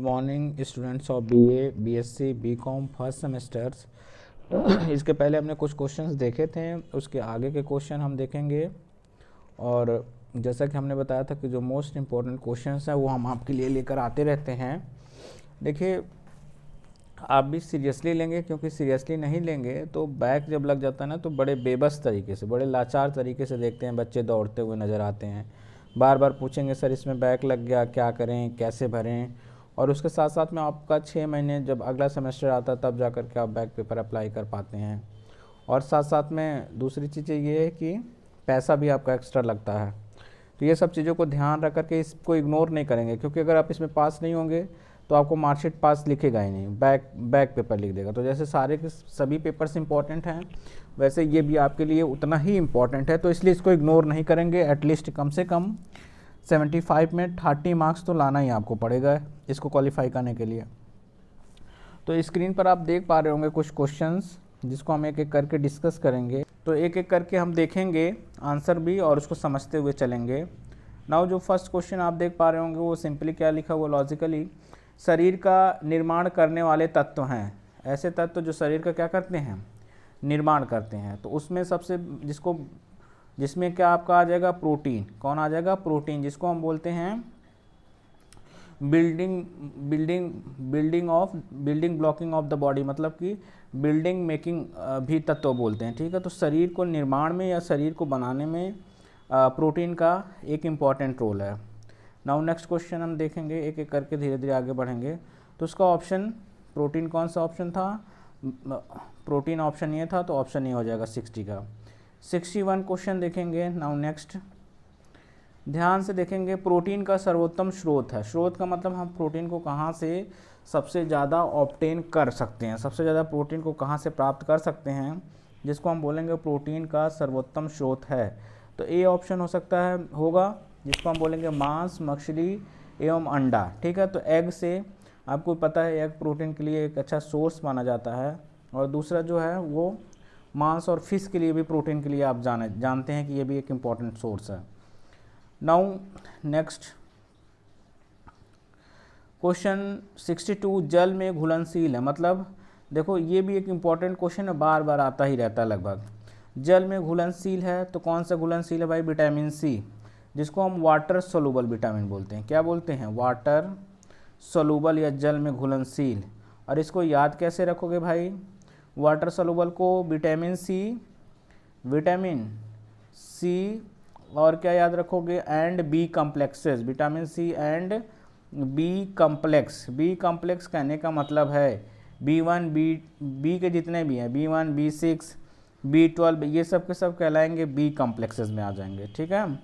Morning students of BA, BSc, BCom first semesters. इसके पहले हमने कुछ क्वेश्चंस देखे थे, उसके आगे के क्वेश्चन हम देखेंगे। और जैसा कि हमने बताया था कि जो मोस्ट इम्पोर्टेंट क्वेश्चंस हैं वो हम आपके लिए लेकर आते रहते हैं। देखिए, आप भी सीरियसली लेंगे, क्योंकि सीरियसली नहीं लेंगे तो बैक जब लग जाता है ना तो बड़े बेबस तरीके से, बड़े लाचार तरीके से देखते हैं, बच्चे दौड़ते हुए नज़र आते हैं। बार बार पूछेंगे सर इसमें बैक लग गया, क्या करें, कैसे भरें। और उसके साथ साथ में आपका 6 महीने जब अगला सेमेस्टर आता है तब जा कर के आप बैक पेपर अप्लाई कर पाते हैं। और साथ साथ में दूसरी चीज़ें ये है कि पैसा भी आपका एक्स्ट्रा लगता है। तो ये सब चीज़ों को ध्यान रख करके इसको इग्नोर नहीं करेंगे, क्योंकि अगर आप इसमें पास नहीं होंगे तो आपको मार्कशीट पास लिखेगा ही नहीं, बैक पेपर लिख देगा। तो जैसे सारे के सभी पेपर्स इंपॉर्टेंट हैं, वैसे ये भी आपके लिए उतना ही इम्पॉर्टेंट है। तो इसलिए इसको इग्नोर नहीं करेंगे। एटलीस्ट कम से कम 75 में 30 मार्क्स तो लाना ही आपको पड़ेगा इसको क्वालिफाई करने के लिए। तो स्क्रीन पर आप देख पा रहे होंगे कुछ क्वेश्चंस, जिसको हम एक एक करके डिस्कस करेंगे। तो एक एक करके हम देखेंगे आंसर भी और उसको समझते हुए चलेंगे। नाउ जो फर्स्ट क्वेश्चन आप देख पा रहे होंगे वो सिंपली क्या लिखा हुआ, लॉजिकली शरीर का निर्माण करने वाले तत्व हैं। ऐसे तत्व जो शरीर का क्या करते हैं, निर्माण करते हैं। तो उसमें सबसे जिसमें क्या आपका आ जाएगा, प्रोटीन। कौन आ जाएगा, प्रोटीन, जिसको हम बोलते हैं building blocking of the body, मतलब कि बिल्डिंग मेकिंग भी तत्व बोलते हैं। ठीक है, तो शरीर को निर्माण में या शरीर को बनाने में प्रोटीन का एक इम्पॉर्टेंट रोल है। नाउ नेक्स्ट क्वेश्चन हम देखेंगे, एक एक करके धीरे धीरे आगे बढ़ेंगे। तो उसका ऑप्शन प्रोटीन कौन सा ऑप्शन था, प्रोटीन ऑप्शन ये था, तो ऑप्शन ये हो जाएगा 60 का। 61 क्वेश्चन देखेंगे। नाउ नेक्स्ट ध्यान से देखेंगे, प्रोटीन का सर्वोत्तम स्रोत है। स्रोत का मतलब हम प्रोटीन को कहाँ से सबसे ज़्यादा ऑब्टेन कर सकते हैं, सबसे ज़्यादा प्रोटीन को कहाँ से प्राप्त कर सकते हैं, जिसको हम बोलेंगे प्रोटीन का सर्वोत्तम स्रोत है। तो ए ऑप्शन हो सकता है, होगा, जिसको हम बोलेंगे मांस, मछली एवं अंडा। ठीक है, तो एग से आपको पता है एग प्रोटीन के लिए एक अच्छा सोर्स माना जाता है। और दूसरा जो है वो मांस और फिश के लिए भी, प्रोटीन के लिए आप जानते हैं कि ये भी एक इम्पॉर्टेंट सोर्स है। नाउ नेक्स्ट क्वेश्चन 62, जल में घुलनशील है। मतलब देखो ये भी एक इम्पॉर्टेंट क्वेश्चन है, बार बार आता ही रहता है लगभग। जल में घुलनशील है तो कौन सा घुलनशील है भाई, विटामिन सी, जिसको हम वाटर सोलूबल विटामिन बोलते हैं। क्या बोलते हैं, वाटर सोलूबल या जल में घुलनशील। और इसको याद कैसे रखोगे भाई, वाटर सोलूबल को विटामिन सी और क्या याद रखोगे, and B complexes, vitamin C and B complex. B complex कहने का मतलब है B1 बी के जितने भी हैं, B1 B6 B12, ये सब के सब कहलाएंगे बी कॉम्प्लेक्सेस में आ जाएंगे। ठीक है,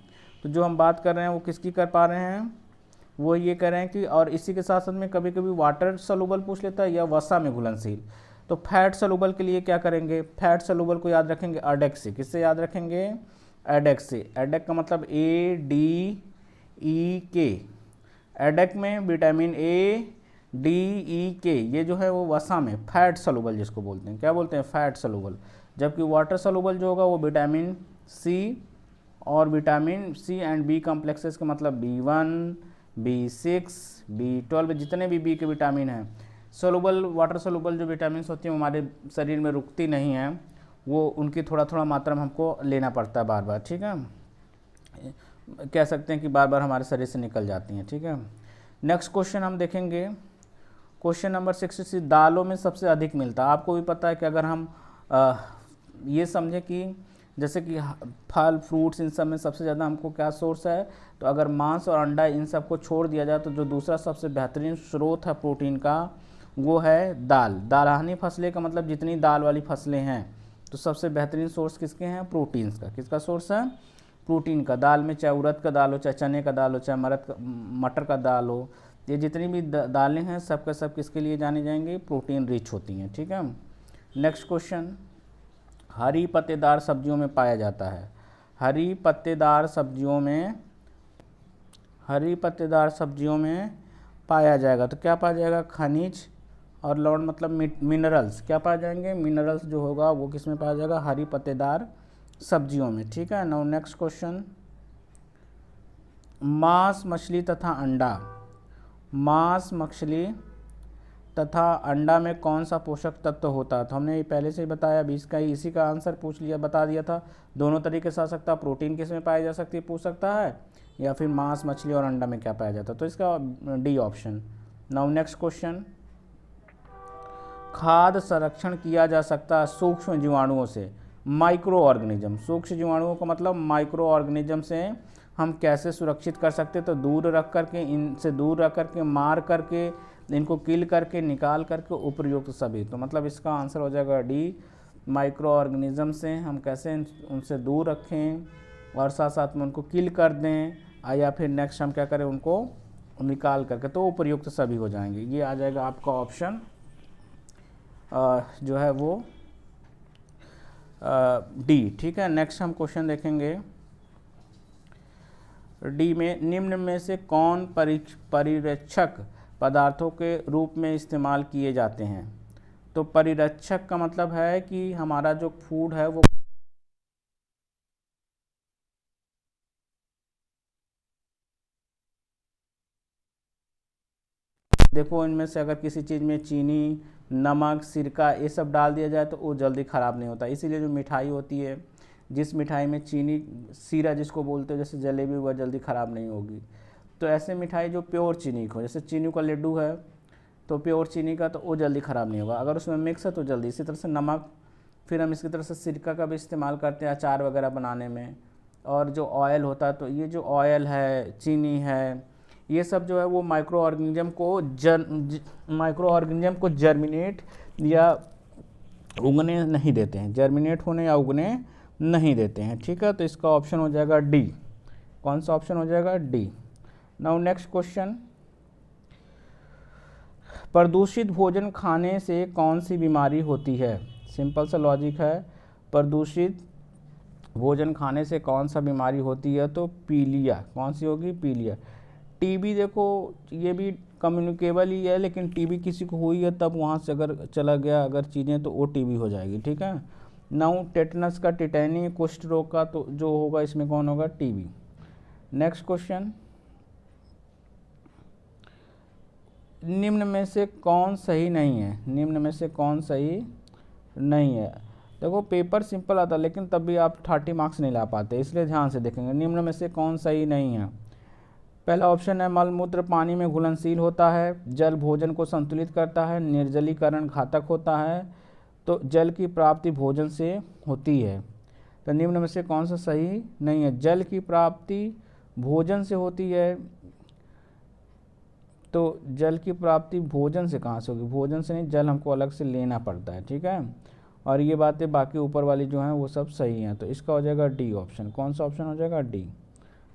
तो जो हम बात कर रहे हैं वो किसकी कर पा रहे हैं, वो ये कह रहे हैं कि, और इसी के साथ साथ में कभी कभी वाटर सोलूबल पूछ लेता है या वसा में घुलनशील। तो फैट सोलूबल के लिए क्या करेंगे, फैट सोलूबल को याद रखेंगे अडेक से। किससे याद रखेंगे, एडेक से। एडेक का मतलब ADEK। एडेक में विटामिन ADEK, ये जो है वो वसा में फैट सोलूबल जिसको बोलते हैं, क्या बोलते हैं, फैट सोलूबल। जबकि वाटर सोलूबल जो होगा वो विटामिन सी, और vitamin C and B complexes का मतलब B1 B6 B12, जितने भी बी के विटामिन हैं। सोलूबल, वाटर सोलूबल जो विटामिन होती हैं हमारे शरीर में रुकती नहीं हैं, वो उनकी थोड़ा थोड़ा मात्रा में हमको लेना पड़ता है बार बार। ठीक है, कह सकते हैं कि बार बार हमारे शरीर से निकल जाती हैं। ठीक है, नेक्स्ट क्वेश्चन हम देखेंगे, क्वेश्चन नंबर 66, दालों में सबसे अधिक मिलता है। आपको भी पता है कि अगर हम ये समझें कि जैसे कि फल फ्रूट्स इन सब में सबसे ज़्यादा हमको क्या सोर्स है, तो अगर मांस और अंडा इन सब को छोड़ दिया जाए तो जो दूसरा सबसे बेहतरीन स्रोत है प्रोटीन का वो है दाल। दालहानी फसलें का मतलब जितनी दाल वाली फसलें हैं, तो सबसे बेहतरीन सोर्स किसके हैं, प्रोटीन्स का। किसका सोर्स है, प्रोटीन का। दाल में चाहे उड़द का दाल हो, चाहे चने का दाल हो, चाहे मटर का दाल हो, ये जितनी भी दालें हैं सब सब किसके लिए जानी जाएंगी, प्रोटीन रिच होती हैं। ठीक है, नेक्स्ट क्वेश्चन, हरी पत्तेदार सब्जियों में पाया जाता है। हरी पत्तेदार सब्जियों में पाया जाएगा, तो क्या पाया जाएगा, खनिज और लवण, मतलब मिनरल्स। क्या पाए जाएंगे, मिनरल्स जो होगा वो किस में पाया जाएगा, हरी पत्तेदार सब्जियों में। ठीक है, नाउ नेक्स्ट क्वेश्चन, मांस, मछली तथा अंडा मांस मछली तथा अंडा में कौन सा पोषक तत्व होता है? तो हमने ये पहले से ही बताया, 20 का ही इसी का आंसर पूछ लिया, बता दिया था। दोनों तरीके से आ सकता है, प्रोटीन किस में पाया जा सकती है पूछ सकता है, या फिर मांस मछली और अंडा में क्या पाया जाता है, तो इसका D option. Now next question, खाद्य संरक्षण किया जा सकता है सूक्ष्म जीवाणुओं से, माइक्रो ऑर्गेनिज्म। सूक्ष्म जीवाणुओं का मतलब माइक्रो ऑर्गेनिज्म से हम कैसे सुरक्षित कर सकते, तो दूर रख करके, इनसे दूर रख करके, मार करके, इनको किल करके, निकाल करके, उपयुक्त सभी। तो मतलब इसका आंसर हो जाएगा डी, माइक्रो ऑर्गेनिज्म से हम कैसे उनसे दूर रखें और साथ साथ में उनको किल कर दें, या फिर नेक्स्ट हम क्या करें, उनको निकाल करके, तो उपयुक्त सभी हो जाएंगे। ये आ जाएगा आपका ऑप्शन जो है वो डी। ठीक है, नेक्स्ट हम क्वेश्चन देखेंगे। डी में निम्न में से कौन परिरक्षक पदार्थों के रूप में इस्तेमाल किए जाते हैं? तो परिरक्षक का मतलब है कि हमारा जो फूड है वो देखो, इनमें से अगर किसी चीज़ में चीनी, नमक, सिरका ये सब डाल दिया जाए तो वो जल्दी ख़राब नहीं होता। इसीलिए जो मिठाई होती है, जिस मिठाई में चीनी, सीरा जिसको बोलते हैं, जैसे जलेबी, वह जल्दी ख़राब नहीं होगी। तो ऐसे मिठाई जो प्योर चीनी को, जैसे चीनी का लड्डू है तो प्योर चीनी का, तो वो जल्दी ख़राब नहीं होगा। अगर उसमें मिक्स है तो जल्दी। इसी तरह से नमक, फिर हम इसकी तरह से सिरका का भी इस्तेमाल करते हैं अचार वगैरह बनाने में। और जो ऑयल होता है, तो ये जो ऑयल है, चीनी है, ये सब जो है वो माइक्रो ऑर्गेनिज्म को जर्मिनेट या उगने नहीं देते हैं, जर्मिनेट होने या उगने नहीं देते हैं। ठीक है, तो इसका ऑप्शन हो जाएगा डी। कौन सा ऑप्शन हो जाएगा? डी। नाउ नेक्स्ट क्वेश्चन, प्रदूषित भोजन खाने से कौन सी बीमारी होती है? सिंपल सा लॉजिक है, प्रदूषित भोजन खाने से कौन सा बीमारी होती है? तो पीलिया। कौन सी होगी? पीलिया। टीबी, देखो ये भी कम्युनिकेबल ही है, लेकिन टीबी किसी को हुई है तब वहाँ से अगर चला गया अगर चीज़ें, तो वो टीबी हो जाएगी। ठीक है। नाउ टेटनस का, टिटेनी, कुष्ठ रोग का, तो जो होगा इसमें कौन होगा? टीबी। नेक्स्ट क्वेश्चन, निम्न में से कौन सही नहीं है? निम्न में से कौन सही नहीं है? देखो पेपर सिंपल आता है, लेकिन तब भी आप 30 मार्क्स नहीं ला पाते, इसलिए ध्यान से देखेंगे। निम्न में से कौन सही नहीं है? पहला ऑप्शन है मलमूत्र पानी में घुलनशील होता है, जल भोजन को संतुलित करता है, निर्जलीकरण घातक होता है, तो जल की प्राप्ति भोजन से होती है। तो निम्न में से कौन सा सही नहीं है? जल की प्राप्ति भोजन से होती है, तो जल की प्राप्ति भोजन से कहाँ से होगी? भोजन से नहीं, जल हमको अलग से लेना पड़ता है। ठीक है, और ये बातें बाकी ऊपर वाली जो हैं वो सब सही हैं, तो इसका हो जाएगा डी ऑप्शन। कौन सा ऑप्शन हो जाएगा? डी।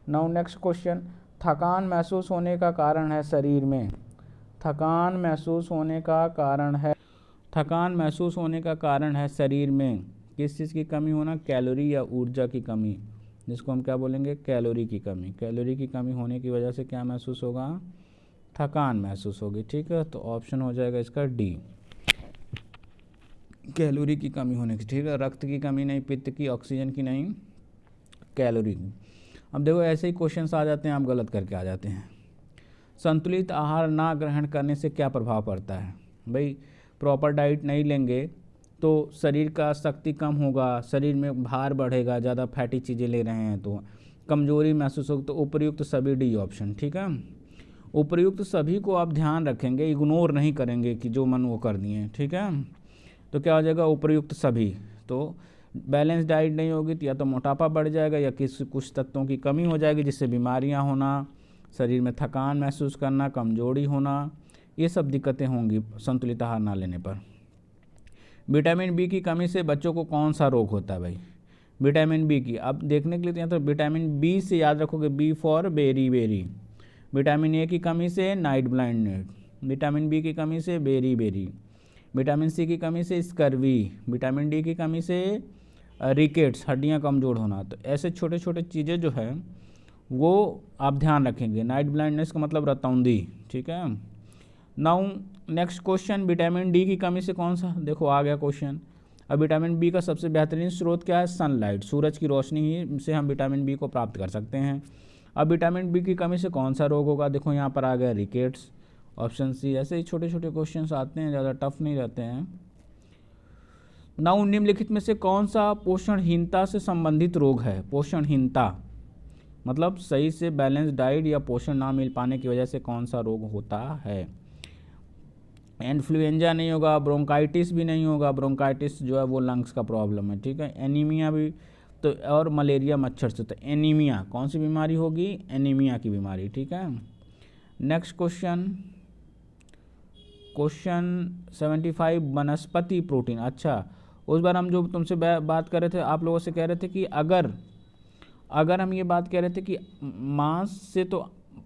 नाउ नेक्स्ट क्वेश्चन, थकान महसूस होने का कारण है शरीर में। थकान महसूस होने का कारण है, थकान महसूस होने का कारण है शरीर में किस चीज़ की कमी होना? कैलोरी या ऊर्जा की कमी, जिसको हम क्या बोलेंगे? कैलोरी की कमी। कैलोरी की कमी होने की वजह से क्या महसूस होगा? थकान महसूस होगी। ठीक है, तो ऑप्शन हो जाएगा इसका डी, कैलोरी की कमी होने की। ठीक है, रक्त की कमी नहीं, पित्त की, ऑक्सीजन की नहीं, कैलोरी की। अब देखो ऐसे ही क्वेश्चंस आ जाते हैं, आप गलत करके आ जाते हैं। संतुलित आहार ना ग्रहण करने से क्या प्रभाव पड़ता है? भाई प्रॉपर डाइट नहीं लेंगे तो शरीर का शक्ति कम होगा, शरीर में भार बढ़ेगा, ज़्यादा फैटी चीज़ें ले रहे हैं तो कमजोरी महसूस होगी, तो उपयुक्त सभी डी ऑप्शन। ठीक है, उपयुक्त सभी को आप ध्यान रखेंगे, इग्नोर नहीं करेंगे कि जो मन वो कर दिए। ठीक है, तो क्या हो जाएगा? उपयुक्त सभी। तो बैलेंस डाइट नहीं होगी तो या तो मोटापा बढ़ जाएगा या कुछ तत्वों की कमी हो जाएगी, जिससे बीमारियां होना, शरीर में थकान महसूस करना, कमजोरी होना, ये सब दिक्कतें होंगी संतुलित आहार ना लेने पर। विटामिन बी की कमी से बच्चों को कौन सा रोग होता है? भाई विटामिन बी की, अब देखने के लिए यहाँ तो विटामिन बी से याद रखोगे, B for beriberi. Vitamin A की कमी से नाइट ब्लाइंडनेस, विटामिन बी की कमी से बेरी बेरी, विटामिन सी की कमी से स्कर्वी, विटामिन डी की कमी से रिकेट्स, हड्डियां कमज़ोर होना। तो ऐसे छोटे छोटे चीज़ें जो है वो आप ध्यान रखेंगे। नाइट ब्लाइंडनेस का मतलब रतौंधी। ठीक है, now next question, vitamin D की कमी से कौन सा? देखो आ गया क्वेश्चन। अब विटामिन बी का सबसे बेहतरीन स्रोत क्या है? सनलाइट, सूरज की रोशनी ही से हम विटामिन बी को प्राप्त कर सकते हैं। अब विटामिन बी की कमी से कौन सा रोग होगा? देखो यहाँ पर आ गया रिकेट्स, ऑप्शन सी। ऐसे ही छोटे छोटे क्वेश्चंस आते हैं, ज़्यादा टफ नहीं रहते हैं। नाउ निम्नलिखित में से कौन सा पोषणहीनता से संबंधित रोग है? पोषणहीनता मतलब सही से बैलेंस डाइट या पोषण ना मिल पाने की वजह से कौन सा रोग होता है? इन्फ्लुएंजा नहीं होगा, ब्रोंकाइटिस भी नहीं होगा, ब्रोंकाइटिस जो है वो लंग्स का प्रॉब्लम है, ठीक है। एनीमिया भी तो, और मलेरिया मच्छर से। तो एनीमिया कौन सी बीमारी होगी? एनीमिया की बीमारी, ठीक है। नेक्स्ट क्वेश्चन, क्वेश्चन 75 वनस्पति प्रोटीन। अच्छा, उस बार हम जो तुमसे बात कर रहे थे, आप लोगों से कह रहे थे कि अगर हम ये बात कह रहे थे कि मांस से तो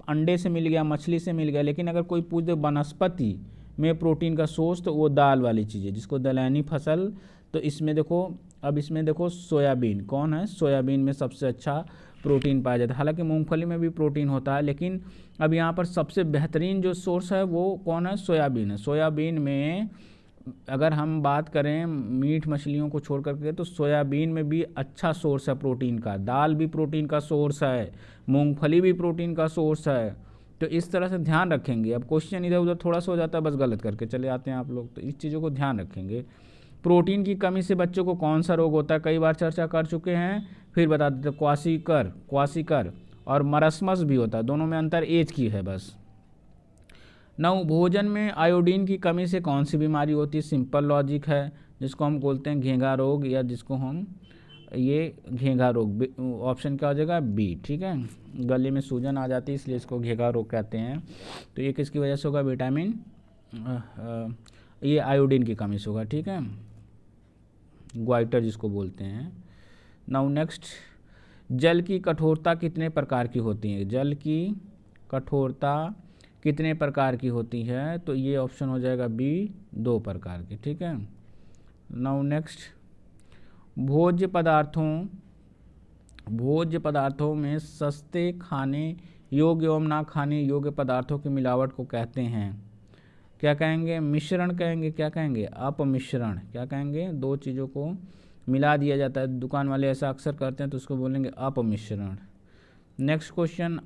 अंडे से मिल गया, मछली से मिल गया, लेकिन अगर कोई पूछ दे वनस्पति में प्रोटीन का सोर्स, तो वो दाल वाली चीज़ है, जिसको दलहनी फसल। तो इसमें देखो, अब इसमें देखो सोयाबीन कौन है? सोयाबीन में सबसे अच्छा प्रोटीन पाया जाता है। हालांकि मूंगफली में भी प्रोटीन होता है, लेकिन अब यहाँ पर सबसे बेहतरीन जो सोर्स है वो कौन है? सोयाबीन है। सोयाबीन में अगर हम बात करें मीट मछलियों को छोड़ करके, तो सोयाबीन में भी अच्छा सोर्स है प्रोटीन का। दाल भी प्रोटीन का सोर्स है, मूंगफली भी प्रोटीन का सोर्स है। तो इस तरह से ध्यान रखेंगे। अब क्वेश्चन इधर उधर थोड़ा सा हो जाता है, बस गलत करके चले आते हैं आप लोग, तो इस चीज़ों को ध्यान रखेंगे। प्रोटीन की कमी से बच्चों को कौन सा रोग होता है? कई बार चर्चा कर चुके हैं, फिर बता देते। क्वासिकर और मरस्मस भी होता है, दोनों में अंतर एज की है बस। नौ, भोजन में आयोडीन की कमी से कौन सी बीमारी होती है? सिंपल लॉजिक है, जिसको हम बोलते हैं घेंघा रोग, या जिसको हम ये घेंघा रोग। ऑप्शन क्या हो जाएगा? बी, ठीक है। गले में सूजन आ जाती है, इसलिए इसको घेंघा रोग कहते हैं। तो ये किसकी वजह से होगा? विटामिन ये आयोडीन की कमी से होगा, ठीक है। ग्वाइटर जिसको बोलते हैं। नाउ नेक्स्ट, जल की कठोरता कितने प्रकार की होती है? जल की कठोरता कितने प्रकार की होती है? तो ये ऑप्शन हो जाएगा बी, 2 प्रकार की, ठीक है। नाउ नेक्स्ट, भोज्य पदार्थों में सस्ते खाने योग्य एवं ना खाने योग्य पदार्थों की मिलावट को कहते हैं, क्या कहेंगे? मिश्रण कहेंगे। क्या कहेंगे? अपमिश्रण। क्या कहेंगे? 2 चीज़ों को मिला दिया जाता है, दुकान वाले ऐसा अक्सर करते हैं, तो उसको बोलेंगे अपमिश्रण। नेक्स्ट क्वेश्चन,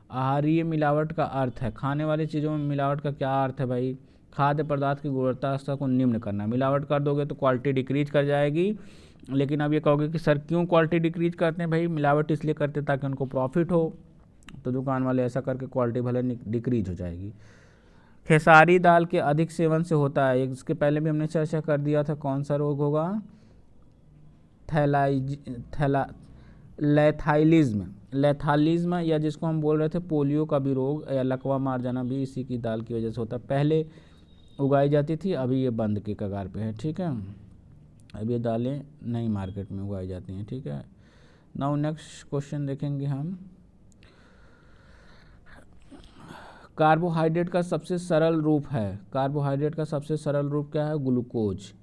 आहारीय मिलावट का अर्थ है। खाने वाली चीज़ों में मिलावट का क्या अर्थ है भाई? खाद्य पदार्थ की गुणवत्ता स्तर को निम्न करना। मिलावट कर दोगे तो क्वालिटी डिक्रीज कर जाएगी। लेकिन अब ये कहोगे कि सर क्यों क्वालिटी डिक्रीज करते हैं? भाई मिलावट इसलिए करते हैं ताकि उनको प्रॉफिट हो, तो दुकान वाले ऐसा करके क्वालिटी भले डिक्रीज हो जाएगी। खेसारी दाल के अधिक सेवन से होता है, इसके पहले भी हमने चर्चा कर दिया था, कौन सा रोग होगा? लेथालिज्म, या जिसको हम बोल रहे थे पोलियो का भी रोग, या लकवा मार जाना भी इसी की दाल की वजह से होता है। पहले उगाई जाती थी, अभी ये बंद के कगार पे है, ठीक है। अब ये दालें नई मार्केट में उगाई जाती हैं, ठीक है। नाउ नेक्स्ट क्वेश्चन देखेंगे हम, कार्बोहाइड्रेट का सबसे सरल रूप है। कार्बोहाइड्रेट का सबसे सरल रूप क्या है? ग्लूकोज।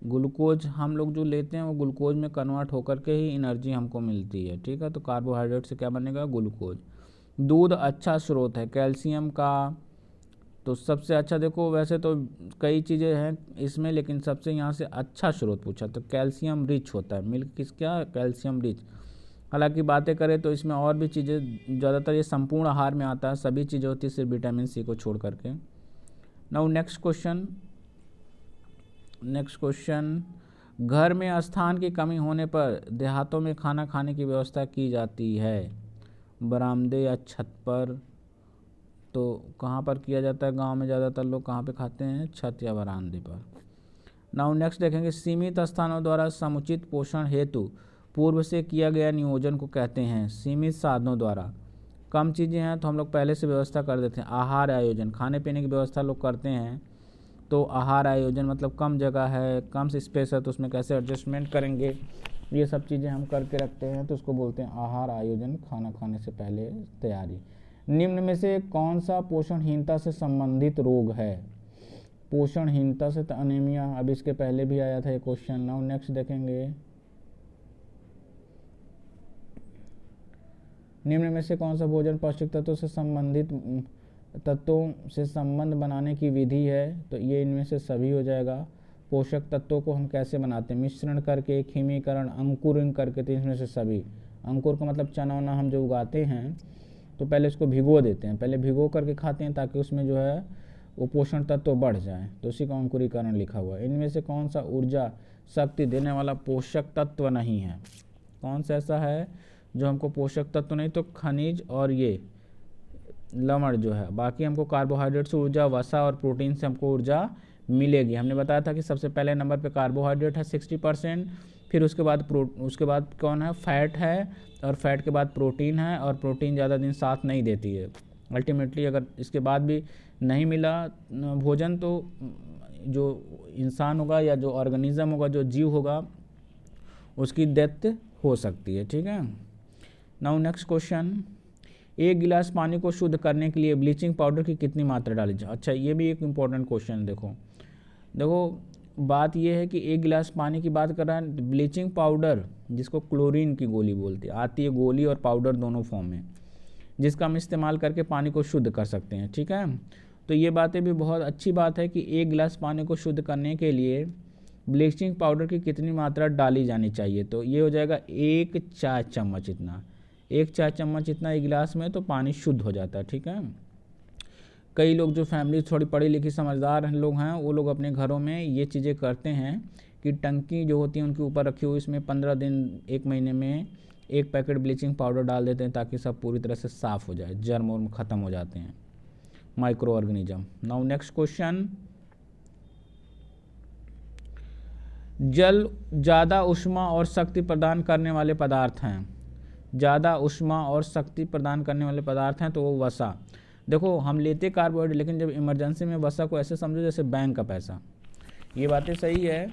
ग्लूकोज हम लोग जो लेते हैं वो ग्लूकोज में कन्वर्ट होकर के ही एनर्जी हमको मिलती है, ठीक है। तो कार्बोहाइड्रेट से क्या बनेगा? ग्लूकोज। दूध अच्छा स्रोत है कैल्शियम का, तो सबसे अच्छा देखो, वैसे तो कई चीज़ें हैं इसमें, लेकिन सबसे यहाँ से अच्छा स्रोत पूछा तो कैल्शियम रिच होता है मिल्क। किसका? Calcium rich. हालांकि बातें करें तो इसमें और भी चीज़ें, ज़्यादातर ये संपूर्ण आहार में आता है, सभी चीज़ें होती है सिर्फ विटामिन सी को छोड़ करके। नाउ नेक्स्ट क्वेश्चन, घर में स्थान की कमी होने पर देहातों में खाना खाने की व्यवस्था की जाती है, बरामदे या छत पर। तो कहाँ पर किया जाता है? गांव में ज़्यादातर लोग कहाँ पे खाते हैं? छत या बरामदे पर। नाउ नेक्स्ट देखेंगे, सीमित स्थानों द्वारा समुचित पोषण हेतु पूर्व से किया गया नियोजन को कहते हैं। सीमित साधनों द्वारा, कम चीज़ें हैं तो हम लोग पहले से व्यवस्था कर देते हैं। आहार आयोजन, खाने पीने की व्यवस्था लोग करते हैं, तो आहार आयोजन मतलब कम जगह है, कम स्पेस है, तो उसमें कैसे एडजस्टमेंट करेंगे, ये सब चीज़ें हम करके रखते हैं, तो उसको बोलते हैं आहार आयोजन, खाना खाने से पहले तैयारी। निम्न में से कौन सा पोषणहीनता से संबंधित रोग है? पोषणहीनता से तो अनीमिया, अब इसके पहले भी आया था ये क्वेश्चन। नाउ नेक्स्ट देखेंगे, निम्न में से कौन सा भोजन पौष्टिक तत्वों से संबंधित तत्वों से संबंध बनाने की विधि है? तो ये इनमें से सभी हो जाएगा। पोषक तत्वों को हम कैसे बनाते हैं? मिश्रण करके, खीमीकरण, अंकुरण करके, तो इसमें से सभी। अंकुर का मतलब चना वना हम जो उगाते हैं, तो पहले इसको भिगो देते हैं, पहले भिगो करके खाते हैं ताकि उसमें जो है वो पोषण तत्व बढ़ जाए, तो उसी का अंकुरीकरण लिखा हुआ है। इनमें से कौन सा ऊर्जा शक्ति देने वाला पोषक तत्व नहीं है? कौन सा ऐसा है जो हमको पोषक तत्व नहीं, तो खनिज और ये लवण जो है, बाकी हमको कार्बोहाइड्रेट से ऊर्जा, वसा और प्रोटीन से हमको ऊर्जा मिलेगी। हमने बताया था कि सबसे पहले नंबर पे कार्बोहाइड्रेट है 60%, फिर उसके बाद कौन है, फैट है, और फैट के बाद प्रोटीन है, और प्रोटीन ज़्यादा दिन साथ नहीं देती है। अल्टीमेटली अगर इसके बाद भी नहीं मिला भोजन तो जो इंसान होगा या जो ऑर्गेनिज्म होगा, जो जीव होगा, उसकी डेथ हो सकती है। ठीक है। नाउ नेक्स्ट क्वेश्चन, एक गिलास पानी को शुद्ध करने के लिए ब्लीचिंग पाउडर की कितनी मात्रा डाली जाए? अच्छा, ये भी एक इम्पॉर्टेंट क्वेश्चन है। देखो बात ये है कि एक गिलास पानी की बात कर रहा है, ब्लीचिंग पाउडर जिसको क्लोरीन की गोली बोलते हैं, आती है गोली और पाउडर दोनों फॉर्म में, जिसका हम इस्तेमाल करके पानी को शुद्ध कर सकते हैं। ठीक है। तो ये बातें भी बहुत अच्छी बात है कि एक गिलास पानी को शुद्ध करने के लिए ब्लीचिंग पाउडर की कितनी मात्रा डाली जानी चाहिए, तो ये हो जाएगा 1 चाय चम्मच इतना, 1 चाय चम्मच इतना एक गिलास में, तो पानी शुद्ध हो जाता है। ठीक है। कई लोग जो फैमिली थोड़ी पढ़ी लिखी समझदार लोग हैं, वो लोग अपने घरों में ये चीज़ें करते हैं कि टंकी जो होती है उनके ऊपर रखी हुई, इसमें 15 दिन 1 महीने में 1 पैकेट ब्लीचिंग पाउडर डाल देते हैं ताकि सब पूरी तरह से साफ़ हो जाए, जर्म वर्म खत्म हो जाते हैं, micro organism. Now next question, जल ज़्यादा ऊष्मा और शक्ति प्रदान करने वाले पदार्थ हैं, ज़्यादा ऊष्मा और शक्ति प्रदान करने वाले पदार्थ हैं, तो वो वसा। देखो हम लेते कार्बोहाइड्रेट, लेकिन जब इमरजेंसी में वसा को ऐसे समझो जैसे बैंक का पैसा। ये बातें सही है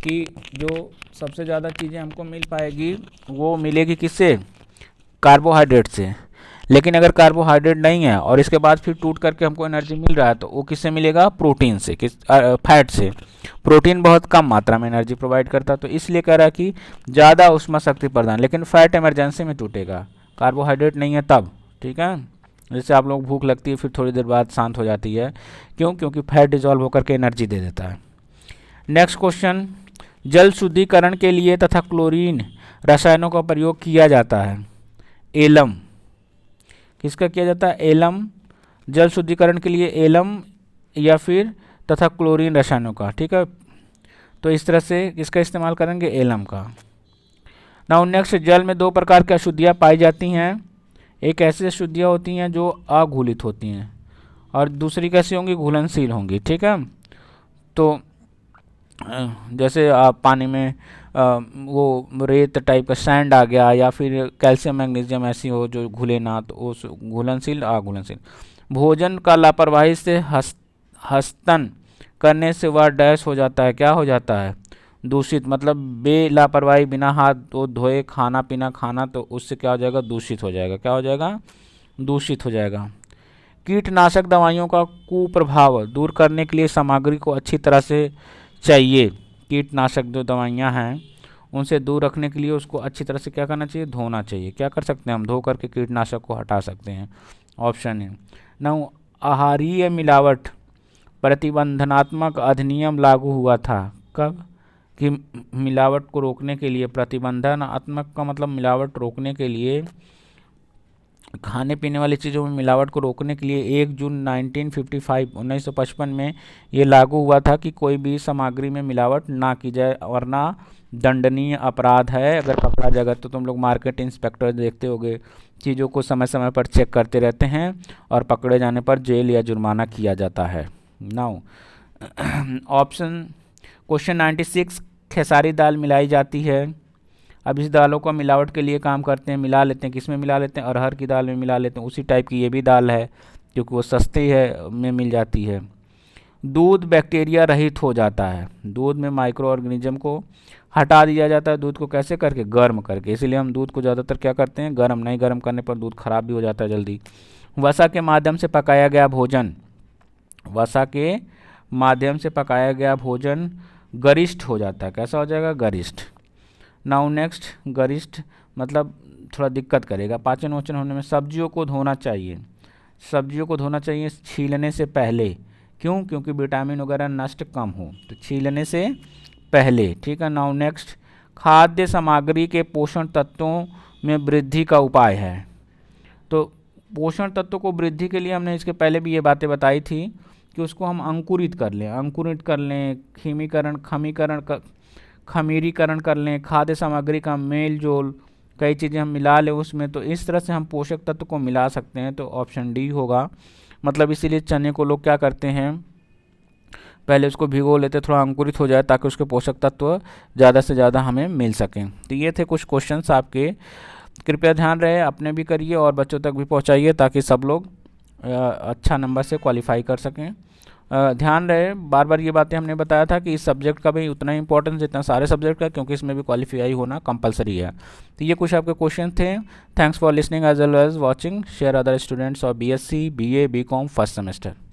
कि जो सबसे ज़्यादा चीज़ें हमको मिल पाएगी वो मिलेगी किससे, कार्बोहाइड्रेट से। लेकिन अगर कार्बोहाइड्रेट नहीं है और इसके बाद फिर टूट करके हमको एनर्जी मिल रहा है, तो वो किससे मिलेगा, प्रोटीन से, फैट से। प्रोटीन बहुत कम मात्रा में एनर्जी प्रोवाइड करता, तो इसलिए कह रहा है कि ज़्यादा ऊष्मा शक्ति प्रदान, लेकिन फैट इमरजेंसी में टूटेगा, कार्बोहाइड्रेट नहीं है तब। ठीक है। जैसे आप लोग भूख लगती है फिर थोड़ी देर बाद शांत हो जाती है, क्योंकि फैट डिजॉल्व होकर के एनर्जी दे देता है। नेक्स्ट क्वेश्चन, जल शुद्धिकरण के लिए तथा क्लोरीन रसायनों का प्रयोग किया जाता है। एलम किसका किया जाता है, एलम, जल शुद्धिकरण के लिए एलम या फिर तथा क्लोरीन रसायनों का। ठीक है। तो इस तरह से इसका इस्तेमाल करेंगे, एलम का। नाउ नेक्स्ट, जल में 2 प्रकार की अशुद्धियाँ पाई जाती हैं, एक ऐसी अशुद्धियाँ होती हैं जो अघुलित होती हैं और दूसरी कैसी होंगी, घुलनशील होंगी। ठीक है। तो जैसे आप पानी में वो रेत टाइप का सैंड आ गया, या फिर कैल्शियम मैग्नीशियम ऐसी हो जो घुले ना, तो उस घुलनशील अघुलनशील। भोजन का लापरवाही से हस्तन करने से वह डैश हो जाता है, क्या हो जाता है, दूषित। मतलब बेलापरवाही बिना हाथ धोए खाना पीना खाना, तो उससे क्या हो जाएगा, दूषित हो जाएगा। क्या हो जाएगा, दूषित हो जाएगा। कीटनाशक दवाइयों का कुप्रभाव दूर करने के लिए सामग्री को अच्छी तरह से चाहिए। कीटनाशक जो दवाइयाँ हैं उनसे दूर रखने के लिए उसको अच्छी तरह से क्या करना चाहिए, धोना चाहिए। क्या कर सकते हैं हम, धो करके कीटनाशक को हटा सकते हैं। ऑप्शन है। नौ, आहारीय मिलावट प्रतिबंधनात्मक अधिनियम लागू हुआ था, कब, कि मिलावट को रोकने के लिए, प्रतिबंधनात्मक का मतलब मिलावट रोकने के लिए, खाने पीने वाली चीज़ों में मिलावट को रोकने के लिए 1 जून 1955 में ये लागू हुआ था कि कोई भी सामग्री में मिलावट ना की जाए, वरना दंडनीय अपराध है। अगर पकड़ा जाएगा तो तुम लोग मार्केट इंस्पेक्टर देखते होगे, चीज़ों को समय समय पर चेक करते रहते हैं और पकड़े जाने पर जेल या जुर्माना किया जाता है। नाउ ऑप्शन, क्वेश्चन 96, खेसारी दाल मिलाई जाती है। अब इस दालों को मिलावट के लिए काम करते हैं, मिला लेते हैं, किस में मिला लेते हैं, अरहर की दाल में मिला लेते हैं। उसी टाइप की ये भी दाल है क्योंकि वो सस्ती है में मिल जाती है। दूध बैक्टीरिया रहित हो जाता है, दूध में माइक्रो ऑर्गेनिज्म को हटा दिया जाता है। दूध को कैसे करके, गर्म करके। इसीलिए हम दूध को ज़्यादातर क्या करते हैं, गर्म। नहीं गर्म करने पर दूध खराब भी हो जाता है जल्दी। वसा के माध्यम से पकाया गया भोजन, वसा के माध्यम से पकाया गया भोजन गरिष्ठ हो जाता है। कैसा हो जाएगा, गरिष्ठ। नाउ नेक्स्ट, गरिष्ठ मतलब थोड़ा दिक्कत करेगा पाचन वाचन होने में। सब्जियों को धोना चाहिए, सब्जियों को धोना चाहिए छीलने से पहले। क्यों, क्योंकि विटामिन वगैरह नष्ट कम हो, तो छीलने से पहले। ठीक है। नाउ नेक्स्ट, खाद्य सामग्री के पोषण तत्वों में वृद्धि का उपाय है। तो पोषण तत्व को वृद्धि के लिए हमने इसके पहले भी ये बातें बताई थी कि उसको हम अंकुरित कर लें, खमीरीकरण कर लें, खाद्य सामग्री का मेल जोल, कई चीज़ें हम मिला लें उसमें, तो इस तरह से हम पोषक तत्व को मिला सकते हैं। तो ऑप्शन डी होगा। मतलब इसीलिए चने को लोग क्या करते हैं, पहले उसको भिगो लेते, थोड़ा अंकुरित हो जाए ताकि उसके पोषक तत्व ज़्यादा से ज़्यादा हमें मिल सकें। तो ये थे कुछ क्वेश्चंस आपके। कृपया ध्यान रहे, अपने भी करिए और बच्चों तक भी पहुंचाइए ताकि सब लोग अच्छा नंबर से क्वालिफाई कर सकें। ध्यान रहे, बार बार ये बातें हमने बताया था कि इस सब्जेक्ट का भी उतना ही इंपॉर्टेंस जितना सारे सब्जेक्ट का, क्योंकि इसमें भी क्वालिफाई होना कंपलसरी है। तो ये कुछ आपके क्वेश्चन थे। Thanks for listening as well as watching. Share other students of BSc, BA, BCom first semester.